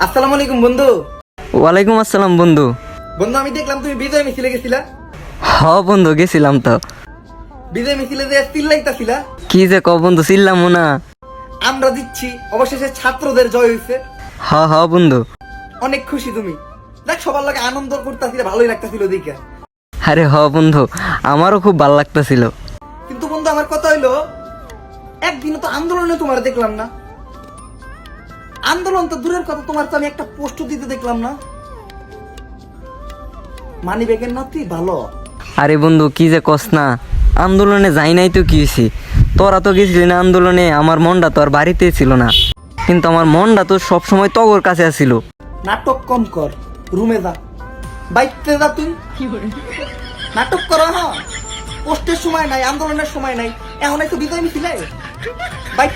আসসালামু আলাইকুম বন্ধু। ওয়ালাইকুম আসসালাম বন্ধু। বন্ধু আমি দেখলাম তুমি বিজয় মিছিলে গেছিলা। হ বন্ধু, গেছিলাম তো। বিজয় মিছিলে যে চিল্লাইতাছিলা। কি যে ক বন্ধু, চিল্লাম না। আমরা দিচ্ছি, অবশেষে ছাত্রদের জয় হয়েছে। হ হ বন্ধু। অনেক খুশি তুমি। দেখ সবার লাগে আনন্দ করতেছিল, ভালোই লাগতেছিল দেখে। আরে হ বন্ধু, আমারও খুব ভালো লাগতেছিল। কিন্তু বন্ধু আমার কথা হইলো, একদিনও তো আন্দোলনে তোমার দেখলাম না। আন্দোলন তো দূরের কথা, তোমার তো আমি একটা পোস্ট দিতে দেখলাম না। মানি ব্যাগের নাতি ভালো। আরে বন্ধু কি যে কস না, আন্দোলনে যাই নাই তো কি হয়েছি। তোরা তো গেছিলি না আন্দোলনে, আমার মনটা তো আর বাড়িতে ছিল না, কিন্তু আমার মনটা তো সবসময় তগর কাছে আসিল। নাটক কম কর, রুমে যা, বাইতে যা তুই। নাটক করো না, পোস্টের সময় নাই, আন্দোলনের সময় নাই, এখন একটু বিজয় মিছিলে বাইক